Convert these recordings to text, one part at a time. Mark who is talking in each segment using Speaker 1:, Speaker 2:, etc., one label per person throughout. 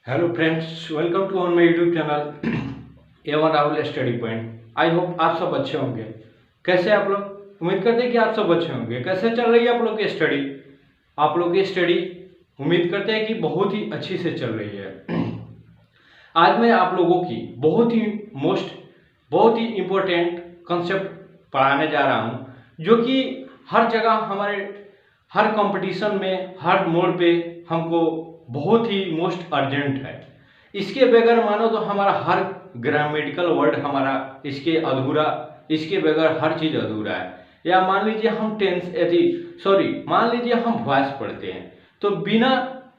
Speaker 1: Hello friends, welcome to on my YouTube channel एवन Rahul study point. I hope आप सब अच्छे होंगे। कैसे आप लोग? उम्मीद करते हैं कि आप सब अच्छे होंगे। कैसे चल रही है आप लोग की स्टडी? आप लोग की स्टडी उम्मीद करते हैं कि बहुत ही अच्छी से चल रही है। आज मैं आप लोगों की बहुत ही इम्पोर्टेंट कंसेप्ट पढ़ाने जा रहा हूँ, जो कि हर जगह हमारे हर कंपटीशन में हर मोड़ पे हमको बहुत ही मोस्ट अर्जेंट है। इसके बगैर मानो तो हमारा हर ग्रामेटिकल वर्ड हमारा इसके अधूरा, इसके बगैर हर चीज़ अधूरा है। या मान लीजिए हम टेंस यदि मान लीजिए हम वॉइस पढ़ते हैं, तो बिना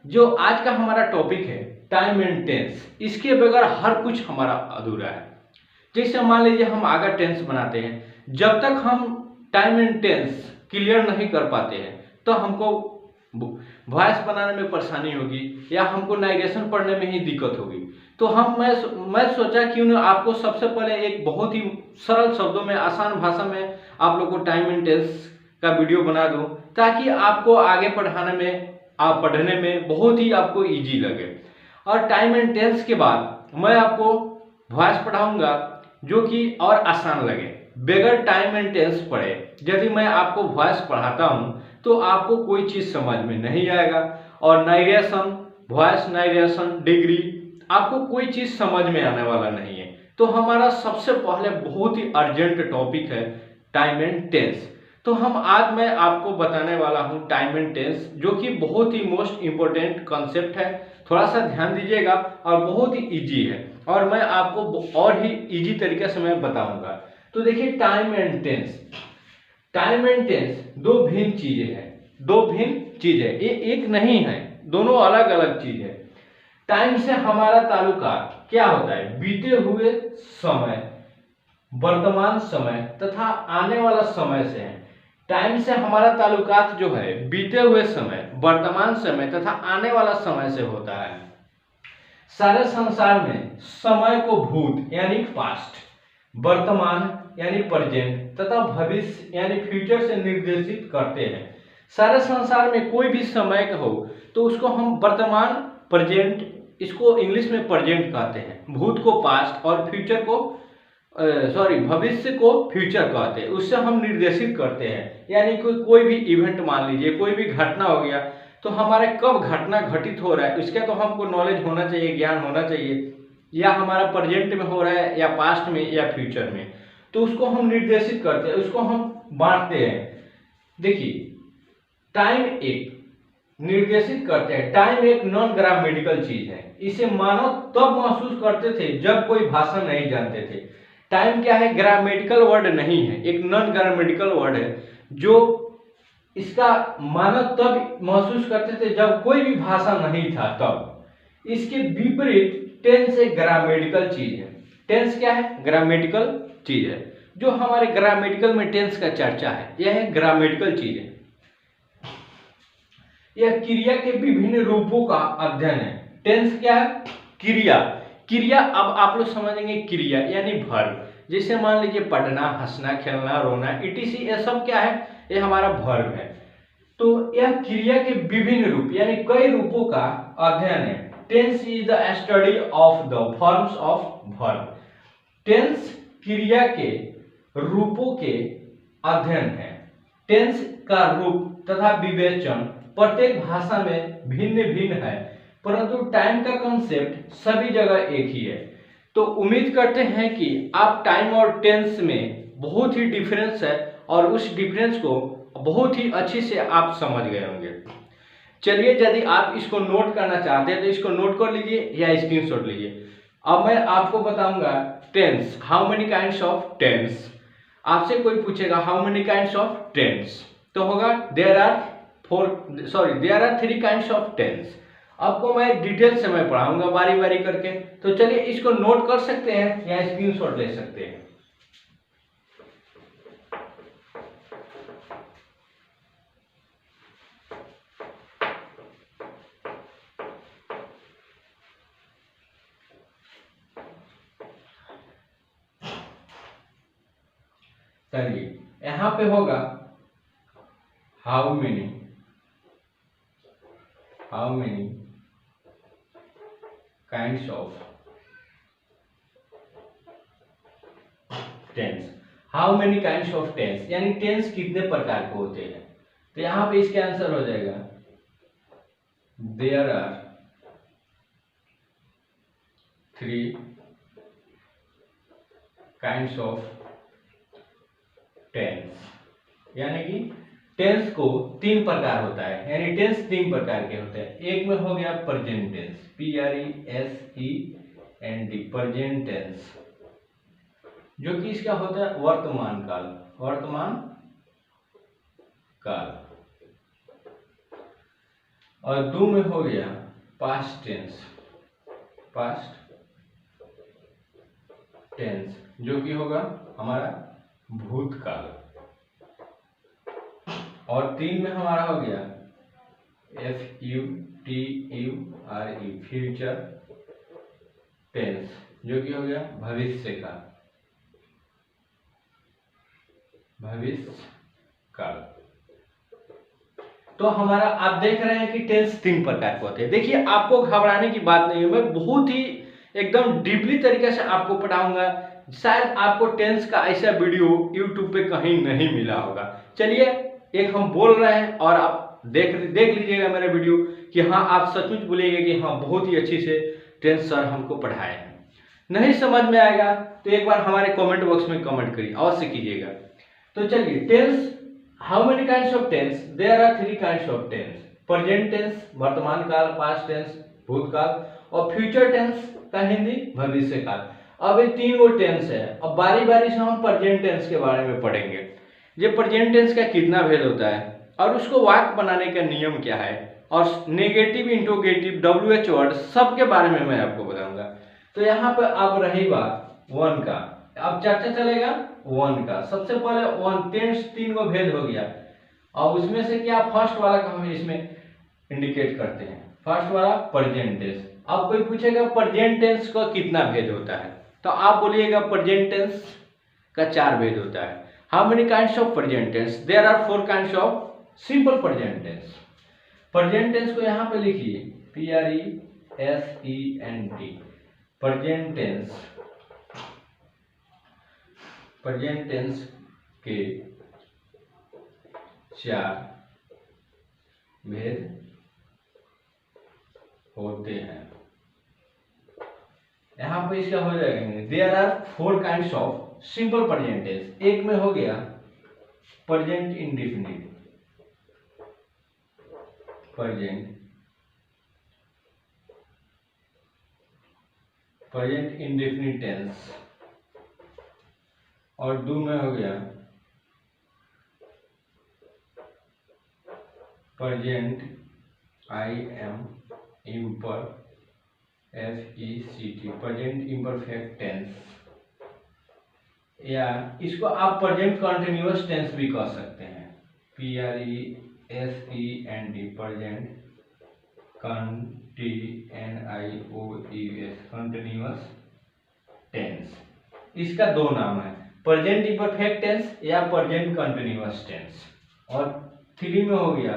Speaker 1: जो आज का हमारा टॉपिक है टाइम एंड टेंस, इसके बगैर हर कुछ हमारा अधूरा है। जैसे मान लीजिए हम आगे टेंस बनाते हैं, जब तक हम टाइम एंड टेंस क्लियर नहीं कर पाते हैं तो हमको वॉइस बनाने में परेशानी होगी या हमको नाइरेशन पढ़ने में ही दिक्कत होगी। तो मैं सोचा क्यों ना आपको सबसे पहले एक बहुत ही सरल शब्दों में आसान भाषा में आप लोग को टाइम एंड टेंस का वीडियो बना दूं, ताकि आपको आगे पढ़ने में बहुत ही आपको इजी लगे। और टाइम एंड टेंस के बाद मैं आपको वॉइस पढ़ाऊंगा जो कि और आसान लगे। बगैर टाइम एंड टेंस पढ़े यदि मैं आपको वॉइस पढ़ाता हूं तो आपको कोई चीज समझ में नहीं आएगा, और नाइरेशन, वॉइस नाइरेशन, डिग्री, आपको कोई चीज समझ में आने वाला नहीं है। तो हमारा सबसे पहले बहुत ही अर्जेंट टॉपिक है टाइम एंड टेंस। तो आज मैं आपको बताने वाला हूं टाइम एंड टेंस, जो कि बहुत ही मोस्ट इंपॉर्टेंट कॉन्सेप्ट है। थोड़ा सा ध्यान दीजिएगा और बहुत ही इजी है, और मैं आपको और ही इजी तरीके से मैं बताऊंगा। तो देखिए, टाइम एंड टेंस दो भिन्न चीजें हैं। ये एक नहीं है, दोनों अलग अलग चीज है। टाइम से हमारा ताल्लुकात क्या होता है? बीते हुए समय, वर्तमान समय तथा आने वाला समय से है। टाइम से हमारा ताल्लुकात जो है बीते हुए समय, वर्तमान समय तथा आने वाला समय से होता है। सारे संसार में समय को भूत यानी पास्ट, वर्तमान यानी प्रेजेंट तथा भविष्य यानी फ्यूचर से निर्देशित करते हैं। सारे संसार में कोई भी समय का हो तो उसको हम वर्तमान, प्रेजेंट, इसको इंग्लिश में प्रेजेंट कहते हैं, भूत को पास्ट और फ्यूचर को भविष्य को फ्यूचर कहते हैं। उससे हम निर्देशित करते हैं। यानी कोई भी इवेंट, मान लीजिए कोई भी घटना हो गया, तो हमारे कब घटना घटित हो रहा है इसका तो हमको नॉलेज होना चाहिए, ज्ञान होना चाहिए, या हमारा प्रेजेंट में हो रहा है या पास्ट में या फ्यूचर में, तो उसको हम निर्देशित करते हैं, उसको हम बांटते हैं। देखिए, टाइम एक निर्देशित करते हैं। टाइम एक नॉन ग्रामेटिकल चीज है। इसे मानव तब महसूस करते थे जब कोई भाषा नहीं जानते थे। टाइम क्या है? ग्रामेटिकल वर्ड नहीं है, एक नॉन ग्रामेटिकल वर्ड है, जो इसका मानव तब महसूस करते थे जब कोई भी भाषा नहीं था तब। इसके विपरीत टेंस एक ग्रामेटिकल चीज है। टेंस क्या है? ग्रामेटिकल चीज है। जो हमारे ग्रामेटिकल में टेंस का चर्चा है, यह ग्रामेटिकल चीज है। यह क्रिया के विभिन्न रूपों का अध्ययन है। टेंस क्या है? क्रिया अब आप लोग समझेंगे, क्रिया यानी वर्ब। जैसे मान लीजिए पढ़ना, हंसना, खेलना, रोना, इटीसी, ये सब क्या है? ये हमारा वर्ब है। तो यह क्रिया के विभिन्न रूप यानी कई रूपों का अध्ययन है। Tense is the study of the forms of verb. Tense क्रिया के रूपों के अध्ययन है। टेंस का रूप तथा विवेचन प्रत्येक भाषा में भिन्न भिन्न है, परंतु टाइम का कंसेप्ट सभी जगह एक ही है। तो उम्मीद करते हैं कि आप टाइम और टेंस में बहुत ही डिफरेंस है, और उस डिफरेंस को बहुत ही अच्छे से आप समझ गए होंगे। चलिए, यदि आप इसको नोट करना चाहते हैं तो इसको नोट कर लीजिए या स्क्रीनशॉट लीजिए। अब मैं आपको बताऊंगा tense, how many kinds of tense. आपसे कोई पूछेगा how many kinds of tense, तो होगा there are 3 kinds of tense. आपको मैं डिटेल से मैं पढ़ाऊंगा बारी बारी करके। तो चलिए, इसको नोट कर सकते हैं या स्क्रीनशॉट ले सकते हैं। चलिए, यहां पे होगा how many kinds of tense. How many kinds of tense, यानी टेंस कितने प्रकार के होते हैं। तो यहां पे इसके आंसर हो जाएगा there are 3 kinds of tense, यानी कि टेंस को 3 प्रकार होता है, यानी टेंस 3 प्रकार के होते हैं। एक में हो गया present tense, PRESENT, present tense, जो कि इसका होता है वर्तमान काल, वर्तमान काल। और 2 में हो गया पास्ट टेंस, पास्ट टेंस, जो कि होगा हमारा भूतकाल। और 3 में हमारा हो गया FUTURE, फ्यूचर टेंस, जो कि हो गया भविष्य का, भविष्य काल। तो हमारा आप देख रहे हैं कि टेंस 3 प्रकार के होते हैं। देखिए आपको घबराने की बात नहीं है, मैं बहुत ही एकदम डीपली तरीके से आपको पढ़ाऊंगा। शायद आपको टेंस का ऐसा वीडियो यूट्यूब पे कहीं नहीं मिला होगा। चलिए एक हम बोल रहे हैं और आप देख लीजिएगा मेरा वीडियो कि हाँ आप सचमुच बोलिएगा कि हाँ बहुत ही अच्छी से टेंस सर हमको पढ़ाए हैं। नहीं समझ में आएगा तो एक बार हमारे कमेंट बॉक्स में कमेंट करिए, अवश्य कीजिएगा। तो चलिए tense, how many kinds of tense, there are 3 kinds of tense, present tense वर्तमान काल, पास्ट टेंस भूतकाल, और फ्यूचर टेंस का हिंदी भविष्य काल। अब ये 3 वो टेंस है। अब बारी बारी से हम प्रेजेंट टेंस के बारे में पढ़ेंगे। ये प्रेजेंट टेंस का कितना भेद होता है और उसको वाक्य बनाने का नियम क्या है, और नेगेटिव, इंट्रोगेटिव, WH वर्ड सबके बारे में मैं आपको बताऊंगा। तो यहाँ पर अब रही बात 1 का, अब चर्चा चलेगा 1 का। सबसे पहले 1 टेंस 3 को भेद हो गया, और उसमें से क्या फर्स्ट वाला का हम इसमें इंडिकेट करते हैं, फर्स्ट वाला प्रेजेंट टेंस। अब कोई पूछेगा प्रेजेंट टेंस का कितना भेद होता है, तो आप बोलिएगा प्रेजेंट टेंस का 4 भेद होता है। How many kinds of present tense, there are 4 kinds of simple present tense. Present tense को यहाँ पे लिखिए PRESENT, present tense. Present tense के 4 भेद होते हैं। यहाँ पे इसका हो जाएगा there are 4 kinds of simple present tense. एक में हो गया present indefinite, present indefinite tense, और 2 में हो गया present IMPERFECT, present imperfect tense, या इसको आप प्रेजेंट कंटिन्यूअस टेंस भी कह सकते हैं, PRESENT, present continuous, continuous tense. इसका 2 नाम है, प्रेजेंट इम्परफेक्ट टेंस या प्रेजेंट कंटिन्यूअस टेंस। और 3 में हो गया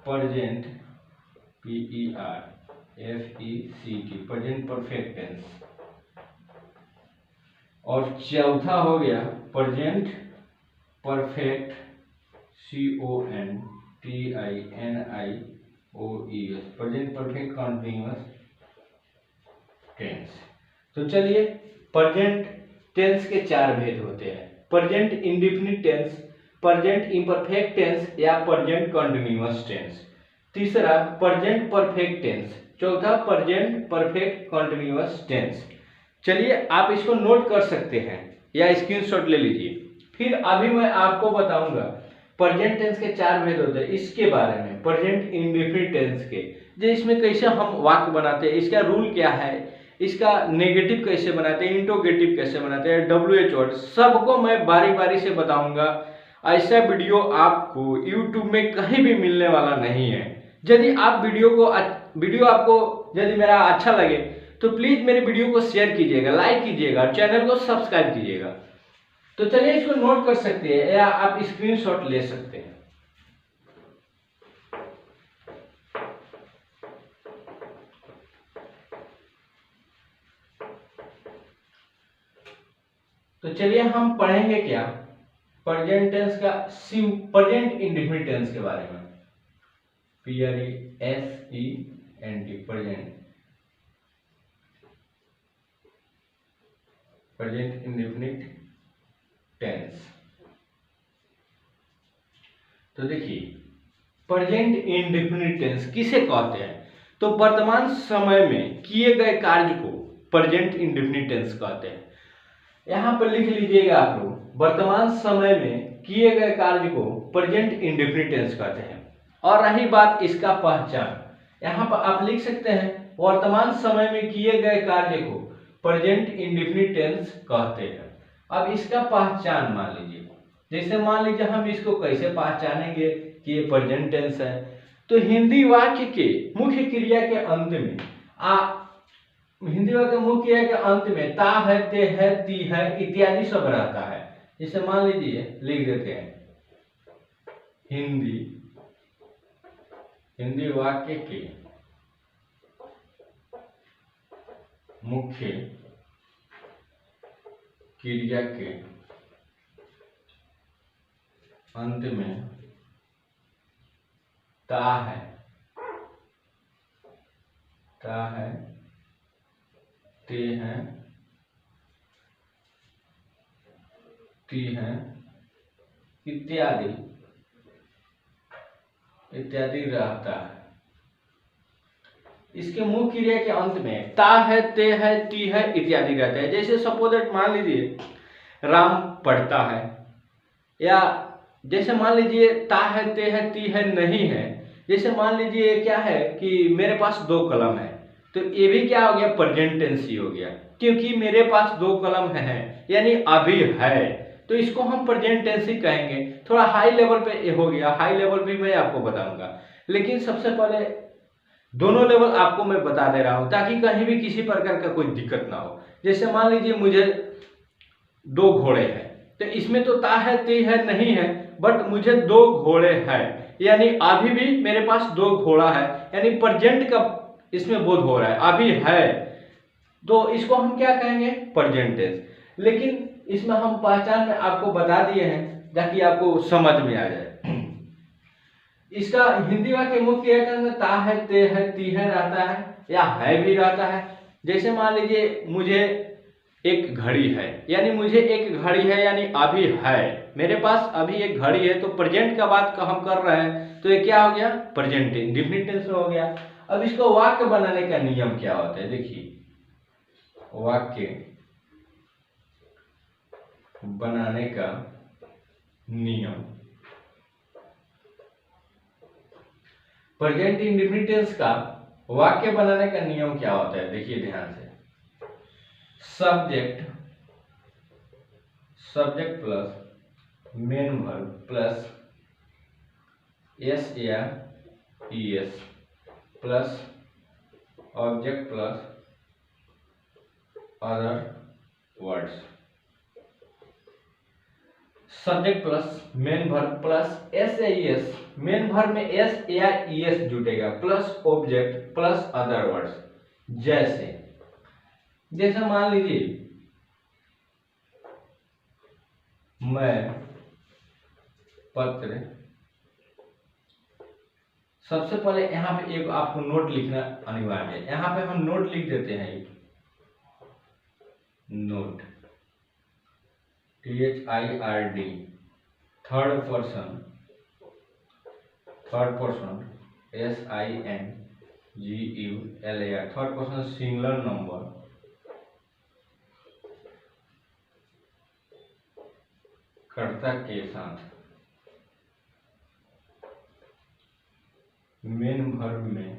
Speaker 1: present PERFECT, present perfect tense. और चौथा हो गया present perfect CONTINUOUS, present perfect continuous tense. तो चलिए प्रेजेंट टेंस के 4 भेद होते हैं, present indefinite tense, present imperfect tense या प्रेजेंट कंटिन्यूअस टेंस। तीसरा प्रेजेंट परफेक्ट टेंस, चौथा प्रेजेंट परफेक्ट कंटिन्यूअस टेंस। चलिए आप इसको नोट कर सकते हैं या स्क्रीनशॉट ले लीजिए। फिर अभी मैं आपको बताऊंगा प्रेजेंट टेंस के 4 भेद होते हैं, इसके बारे में प्रेजेंट इंडेफिनिट टेंस के, जो इसमें कैसे हम वाक्य बनाते हैं, इसका रूल क्या है, इसका नेगेटिव कैसे बनाते हैं, इंट्रोगेटिव कैसे बनाते हैं, WH वर्ड, सबको मैं बारी बारी से बताऊंगा। ऐसा वीडियो आपको YouTube में कहीं भी मिलने वाला नहीं है। यदि आप वीडियो आपको यदि मेरा अच्छा लगे तो प्लीज मेरे वीडियो को शेयर कीजिएगा, लाइक कीजिएगा और चैनल को सब्सक्राइब कीजिएगा। तो चलिए इसको नोट कर सकते हैं या आप स्क्रीनशॉट ले सकते हैं। तो चलिए हम पढ़ेंगे क्या प्रेजेंट टेंस का प्रेजेंट इंडेफिनिट टेंस के बारे में। PRESENT present indefinite tense. तो देखिए प्रेजेंट इंडेफिनिट टेंस किसे कहते हैं? तो वर्तमान समय में किए गए कार्य को प्रेजेंट इंडेफिनिट टेंस कहते हैं। यहां पर लिख लीजिएगा आप लोग, वर्तमान समय में किए गए कार्य को प्रेजेंट इंडेफिनिट टेंस कहते हैं। और रही बात इसका पहचान, यहां पर आप लिख सकते हैं वर्तमान समय में किए गए कार्य को प्रेजेंट इंडेफिनिट टेंस कहते हैं। अब इसका पहचान मान लीजिए, जैसे मान लीजिए हम इसको कैसे पहचानेंगे कि ये प्रेजेंट टेंस है। तो हिंदी वाक्य के मुख्य क्रिया के अंत में हिंदी वाक्य मुख्य क्रिया के अंत में ता है, ते है, ती है इत्यादि सब रहता है। जैसे मान लीजिए लिख देते हैं हिंदी वाक्य के मुख्य क्रिया के अंत में ता है, ते है, ती है इत्यादि रहता है। इसके मुख्य क्रिया के अंत में ता है, ते है, ती है इत्यादि रहता है। जैसे सपोज दैट मान लीजिए राम पढ़ता है, या जैसे मान लीजिए ता है, ते है, ती है नहीं है। जैसे मान लीजिए क्या है कि मेरे पास 2 कलम है, तो ये भी क्या हो गया प्रेजेंट टेंस ही हो गया, क्योंकि मेरे पास 2 कलम है यानी अभी है, तो इसको हम प्रेजेंट टेंस ही कहेंगे। थोड़ा हाई लेवल पे ये हो गया, हाई लेवल पे मैं आपको बताऊंगा, लेकिन सबसे पहले दोनों लेवल आपको मैं बता दे रहा हूं ताकि कहीं भी किसी प्रकार का कोई दिक्कत ना हो। जैसे मान लीजिए मुझे 2 घोड़े हैं, तो इसमें तो ता है, ते है नहीं है, बट मुझे 2 घोड़े हैं, यानी अभी भी मेरे पास 2 घोड़ा है, यानी प्रेजेंट का इसमें बोध हो रहा है, अभी है, तो इसको हम क्या कहेंगे प्रेजेंट टेंस। लेकिन इसमें हम पहचान में आपको बता दिए हैं ताकि आपको समझ में आ जाए। इसका हिंदी वाक्य मुख्य क्रिया ता है, ते है, ती है रहता है, या है भी रहता है। जैसे मान लीजिए मुझे एक घड़ी है, यानी मुझे एक घड़ी है यानी अभी है, मेरे पास अभी एक घड़ी है, तो प्रेजेंट का बात हम कर रहे हैं, तो ये क्या हो गया प्रेजेंट इंडेफिनिट टेंस में हो गया। अब इसको वाक्य बनाने का नियम क्या होता है, देखिए वाक्य बनाने का नियम, प्रेजेंट इंडेफिनिट टेंस का वाक्य बनाने का नियम क्या होता है, देखिए ध्यान से। Subject plus main verb plus s या es plus object plus other words. Subject plus main verb plus s या ईएस, मेन वर्ब में एस या ईएस जुटेगा, plus object plus other words. जैसे मान लीजिए मैं पत्र, सबसे पहले यहां पे एक आपको नोट लिखना अनिवार्य है, यहां पे हम नोट लिख देते हैं, note THIRD, third person SINGULAR, third person singular number कर्ता के साथ मेन वर्ब में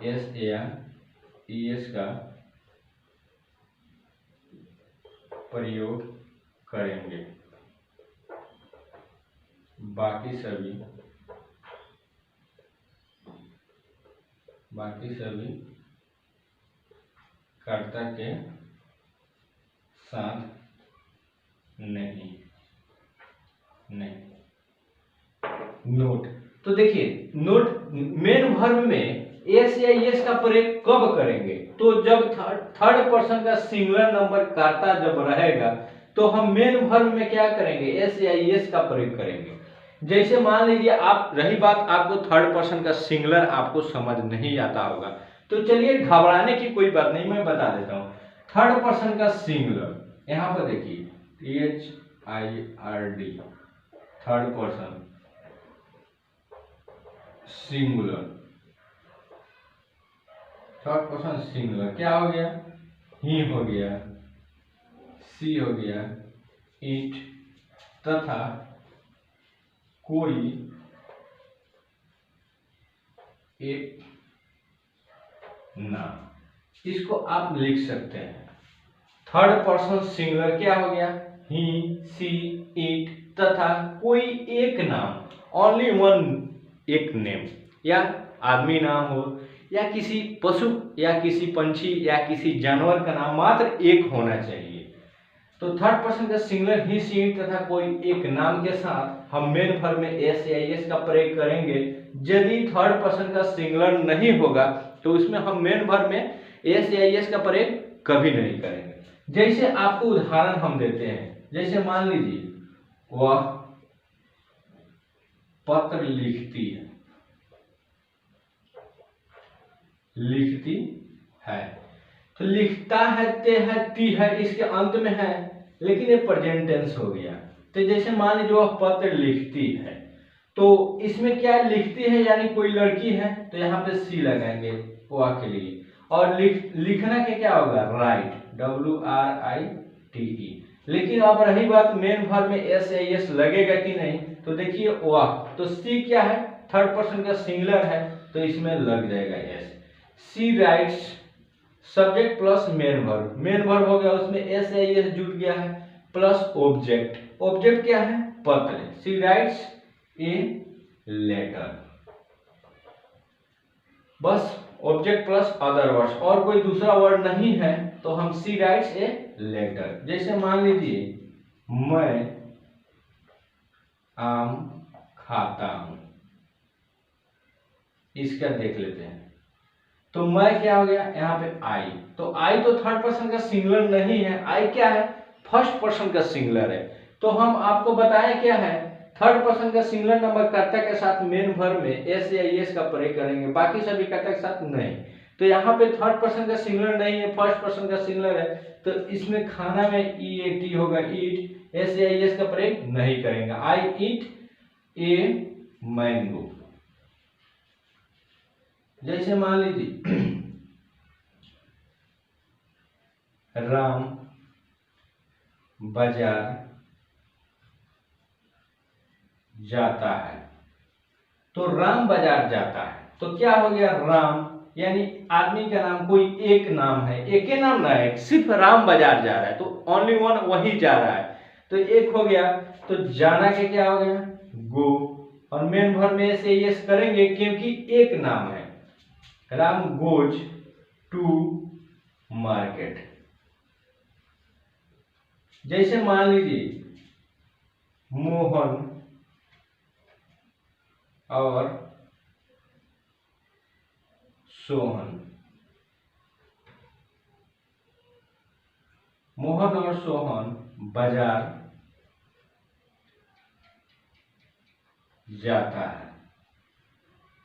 Speaker 1: एस या ईएस का प्रयोग करेंगे, बाकी सभी कर्ता के साथ नहीं। नोट, तो देखिए नोट मेन वर्ब में एस या एस का प्रयोग कब करेंगे? तो जब थर्ड पर्सन का सिंगुलर नंबर कर्ता जब रहेगा तो हम मेन वर्ब में क्या करेंगे? एस या एस का प्रयोग करेंगे। जैसे मान लीजिए आप, रही बात आपको थर्ड पर्सन का सिंगुलर आपको समझ नहीं आता होगा, तो चलिए घबराने की कोई बात नहीं, मैं बता देता हूँ। थर्ड पर्सन का सिंगुलर यहाँ पर देखिए HIRD, third person singular, third person singular क्या हो गया? ही हो गया, सी हो गया, इट तथा कोई एक नाम। इसको आप लिख सकते हैं। थर्ड पर्सन सिंगुलर क्या हो गया? ही, सी, इट तथा कोई एक नाम, ओनली वन, एक नेम, या आदमी नाम हो या किसी पशु या किसी पंछी या किसी जानवर का नाम मात्र एक होना चाहिए। तो थर्ड पर्सन का सिंगुलर ही, सी, इट तथा कोई एक नाम के साथ हम मेन वर्ब में एस या एस का प्रयोग करेंगे। यदि थर्ड पर्सन का सिंगुलर नहीं होगा तो उसमें हम मेन वर्ब में एस या एस का प्रयोग कभी नहीं करेंगे। जैसे आपको उदाहरण हम देते हैं, जैसे मान लीजिए वह पत्र लिखती है, लिखती है, तो लिखता है, ते है, ती है, इसके अंत में है, लेकिन ये प्रेजेंट टेंस हो गया। तो जैसे मान लीजिए वह पत्र लिखती है, तो इसमें क्या लिखती है यानी कोई लड़की है, तो यहाँ पे सी लगाएंगे वह के लिए। और लिखना के क्या होगा? Right, WRITE। लेकिन अब रही बात मेन वर्ब में एस या एस लगेगा कि नहीं, तो देखिए वह, तो सी क्या है? थर्ड पर्सन का सिंगुलर है, तो इसमें लग जाएगा s. She writes, subject plus main verb, main verb हो गया, उसमें एस या एस जुड़ गया है, प्लस ऑब्जेक्ट, ऑब्जेक्ट क्या है? पत्र। सी राइट्स ए लेटर, बस ऑब्जेक्ट प्लस अदर वर्ड्स, और कोई दूसरा वर्ड नहीं है, तो हम सी राइट्स ए लेटर। जैसे मान लीजिए मैं आम खाता हूं, इसका देख लेते हैं। तो मैं क्या हो गया? यहाँ पे आई, तो आई तो थर्ड पर्सन का सिंगुलर नहीं है, आई क्या है? फर्स्ट पर्सन का सिंगुलर है। तो हम आपको बताएं क्या है? थर्ड पर्सन का सिंगुलर नंबर कर्ता के साथ मेन वर्ब में एस या एस का प्रयोग करेंगे, बाकी सभी कर्ता के साथ नहीं। तो यहाँ पे थर्ड पर्सन का सिंगुलर नहीं है, फर्स्ट पर्सन का सिंगुलर है, तो इसमें खाना में EAT होगा, ईट, एस या एस का प्रयोग नहीं करेंगे। आई ईट ए मैंगो। जैसे मान लीजिए राम बाजार जाता है, तो राम बाजार जाता है, तो क्या हो गया? राम यानी आदमी का नाम, कोई एक नाम है, एक ही नाम ना है, सिर्फ राम बाजार जा रहा है, तो ओनली वन वही जा रहा है, तो एक हो गया। तो जाना के क्या हो गया? गो, और मेन वर्ब में से यस करेंगे क्योंकि एक नाम है, राम गोज टू मार्केट। जैसे मान लीजिए मोहन और सोहन, मोहन और सोहन बाजार जाता है,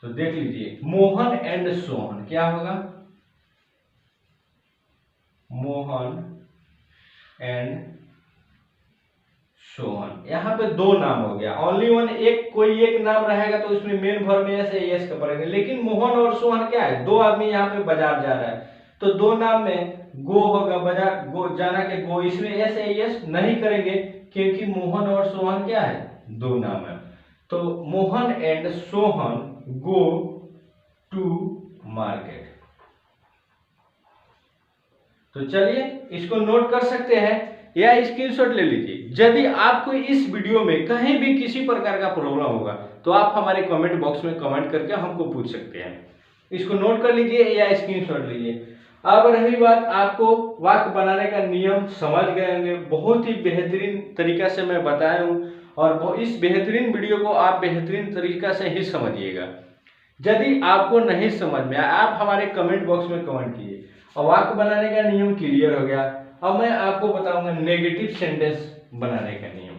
Speaker 1: तो देख लीजिए मोहन एंड सोहन क्या होगा? मोहन एंड सोहन, यहाँ पे दो नाम हो गया, ओनली वन, एक कोई एक नाम रहेगा तो उसमें मेन वर्ब में ऐसे यस का पड़ेगा, लेकिन मोहन और सोहन क्या है? दो आदमी यहाँ पे बाजार जा रहा है, तो दो नाम में गो होगा, बाजार गो, जाना के गो, इसमें ऐसे यस नहीं करेंगे क्योंकि मोहन और सोहन क्या है? दो नाम है। तो Mohan and Sohan go to market. तो चलिए इसको नोट कर सकते हैं या स्क्रीनशॉट ले लीजिए। यदि आपको इस वीडियो में कहीं भी किसी प्रकार का प्रॉब्लम होगा तो आप हमारे कमेंट बॉक्स में कमेंट करके हमको पूछ सकते हैं। इसको नोट कर लीजिए या स्क्रीनशॉट लीजिए। अब रही बात, आपको वाक्य बनाने का नियम समझ गए होंगे, बहुत ही बेहतरीन तरीका से मैं बताया हूँ, और इस बेहतरीन वीडियो को आप बेहतरीन तरीका से ही समझिएगा। यदि आपको नहीं समझ में आया, आप हमारे कमेंट बॉक्स में कमेंट कीजिए। और वाक्य बनाने का नियम क्लियर हो गया। अब मैं आपको बताऊंगा नेगेटिव सेंटेंस बनाने का नियम।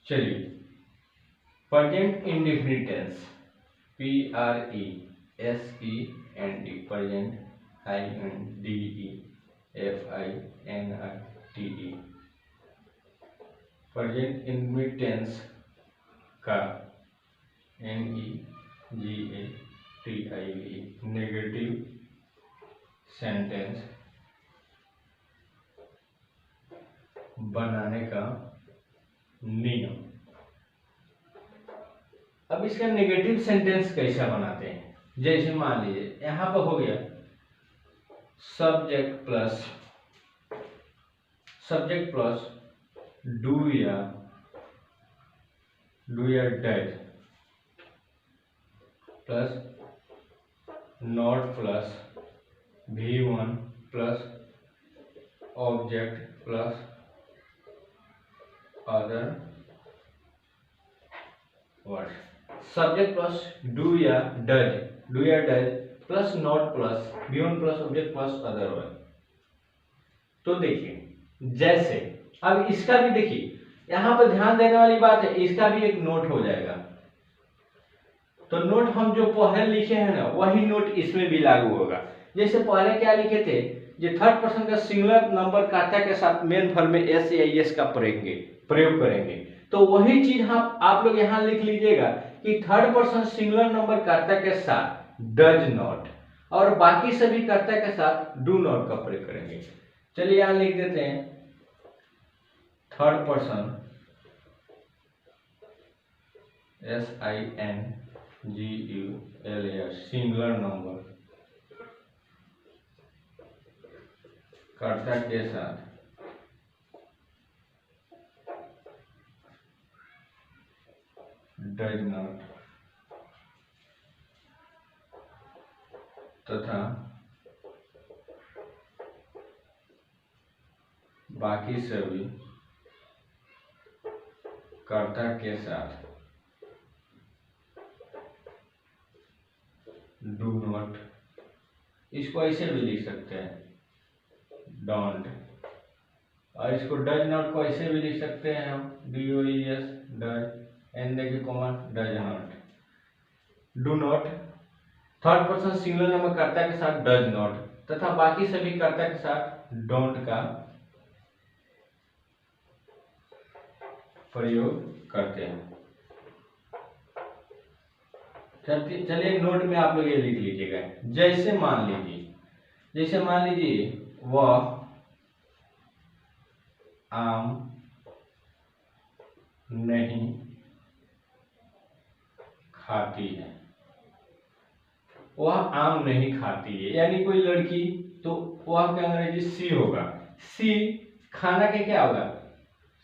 Speaker 1: चलिए, present indefinite tense, PRESENT, present INDEFINITE, present indefinite tense का NEGATIVE, नेगेटिव सेंटेंस बनाने का नियम। अब इसका नेगेटिव सेंटेंस कैसा बनाते हैं? जैसे मान लीजिए यहां पर हो गया सब्जेक्ट प्लस डू या does plus not plus V1 plus object plus other word. Subject plus do या does plus not plus V1 plus object plus other word. तो देखिए, जैसे अब इसका भी देखिए, यहां पर ध्यान देने वाली बात है, इसका भी एक नोट हो जाएगा। तो नोट हम जो पहले लिखे हैं ना, वही नोट इसमें भी लागू होगा। जैसे पहले क्या लिखे थे, जो थर्ड पर्सन का सिंगुलर नंबर कर्ता के साथ मेन फॉर्म में एस या एस का प्रयोग करेंगे, तो वही चीज आप लोग यहाँ लिख लीजिएगा कि थर्ड पर्सन सिंगुलर नंबर कर्ता के साथ डज नॉट और बाकी सभी कर्ता के साथ डू नॉट का प्रयोग करेंगे। चलिए यहाँ लिख देते हैं third person SINGULAR singular number कर्ता के साथ डज नॉट तथा बाकी सभी कर्ता के साथ डू नॉट। इसको ऐसे भी लिख सकते हैं डोंट, और इसको डज नॉट को ऐसे भी लिख सकते हैं हम DOES डज एंड देखिए comma does not. Do not third person singular number कर्ता के साथ डज नॉट तथा बाकी सभी कर्ता के साथ डोंट का प्रयोग करते हैं। चलिए नोट में आप लोग ये लिख लीजिएगा। जैसे मान लीजिए वह आम नहीं खाती है। वह आम नहीं खाती है यानी कोई लड़की, तो वह क्या अंग्रेजी सी होगा। सी खाना के क्या होगा,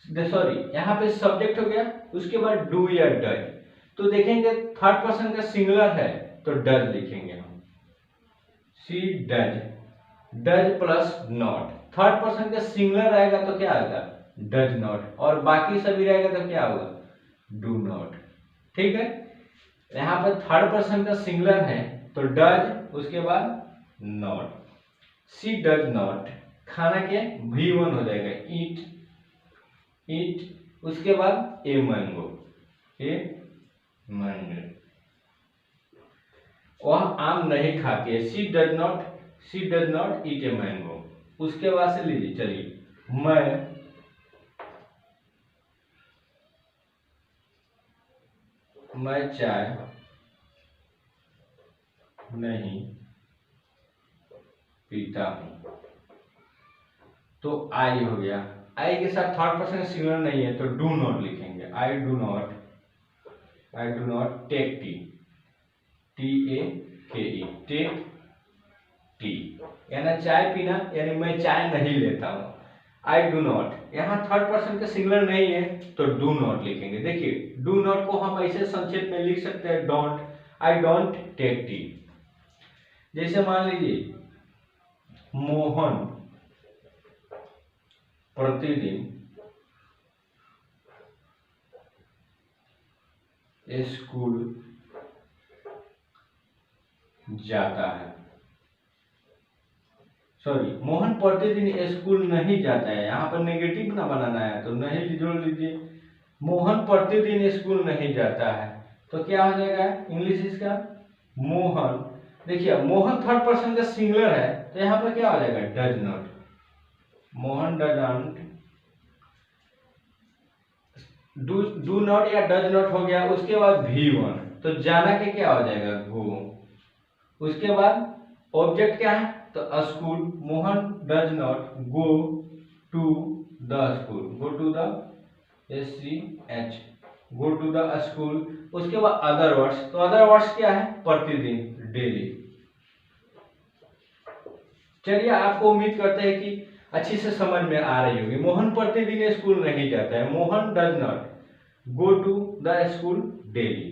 Speaker 1: सॉरी यहाँ पे सब्जेक्ट हो गया, उसके बाद डू या डज। तो देखेंगे थर्ड पर्सन का सिंगुलर है तो डज लिखेंगे हम, she does plus not. Third person का सिंगुलर रहेगा तो क्या आएगा डज नॉट, और बाकी सभी रहेगा तो क्या होगा डू नॉट। ठीक है, यहाँ पर थर्ड पर्सन का सिंगुलर है तो डज, उसके बाद नॉट। सी डज नॉट खाना के V1 हो जाएगा ईट, उसके बाद ए मैंगो। वह आम नहीं खाती है। She does not eat a mango. उसके बाद से लीजिए, चलिए मैं चाय नहीं पीता हूं। तो आई हो गया, आई के साथ थर्ड पर्सन सिंगुलर नहीं है तो डू नॉट लिखेंगे। I do not take tea, TAKE take tea, यानी चाय पीना, यानी मैं चाय नहीं लेता हूं। आई डू नॉट, यहाँ थर्ड पर्सन का सिंगुलर नहीं है तो डू नॉट लिखेंगे। देखिए डू नॉट को हम ऐसे संक्षेप में लिख सकते हैं don't, I don't take tea. जैसे मान लीजिए मोहन प्रतिदिन स्कूल जाता है, सॉरी मोहन प्रतिदिन स्कूल नहीं जाता है, यहाँ पर नेगेटिव ना बनाना है तो नहीं जोड़ लीजिए। मोहन प्रतिदिन स्कूल नहीं जाता है तो क्या हो जाएगा इंग्लिश इसका मोहन। देखिए मोहन थर्ड पर्सन का सिंगुलर है तो यहाँ पर क्या हो जाएगा does not, Mohan doesn't, do not या डज नॉट हो गया। उसके बाद V1 तो जाना के क्या हो जाएगा गो। उसके बाद ऑब्जेक्ट क्या है तो school, Mohan does not go to the school, go to the SCH, go to the school. उसके बाद अदर वर्ड्स, तो अदर वर्ड्स क्या है प्रतिदिन डेली। चलिए आपको उम्मीद करते हैं कि अच्छी से समझ में आ रही होगी। मोहन प्रतिदिन स्कूल नहीं जाता है, Mohan does not go to the school daily.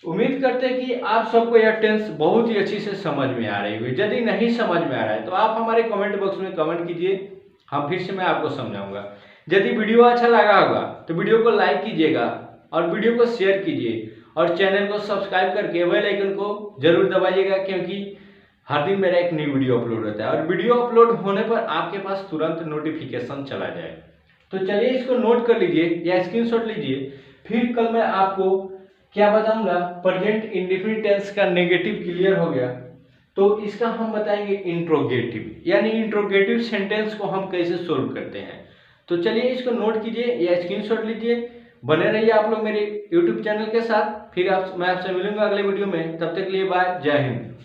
Speaker 1: उम्मीद करते हैं कि आप सबको यह टेंस बहुत ही अच्छी से समझ में आ रही होगी। यदि नहीं समझ में आ रहा है तो आप हमारे कमेंट बॉक्स में कमेंट कीजिए, हम फिर से मैं आपको समझाऊंगा। यदि वीडियो अच्छा लगा होगा तो वीडियो को लाइक कीजिएगा और वीडियो को शेयर कीजिए और चैनल को सब्सक्राइब करके बेल आइकन को जरूर दबाइएगा, क्योंकि हर दिन मेरा एक न्यू वीडियो अपलोड होता है और वीडियो अपलोड होने पर आपके पास तुरंत नोटिफिकेशन चला जाए। तो चलिए इसको नोट कर लीजिए या स्क्रीनशॉट लीजिए। फिर कल मैं आपको क्या बताऊंगा, प्रेजेंट इंडेफिनिट टेंस का नेगेटिव क्लियर हो गया तो इसका हम बताएंगे इंट्रोगेटिव, यानी इंट्रोगेटिव सेंटेंस को हम कैसे सोल्व करते हैं। तो चलिए इसको नोट कीजिए या स्क्रीनशॉट लीजिए। बने रहिए आप लोग मेरे YouTube चैनल के साथ। फिर मैं आपसे मिलूंगा अगले वीडियो में, तब तक के लिए बाय, जय हिंद।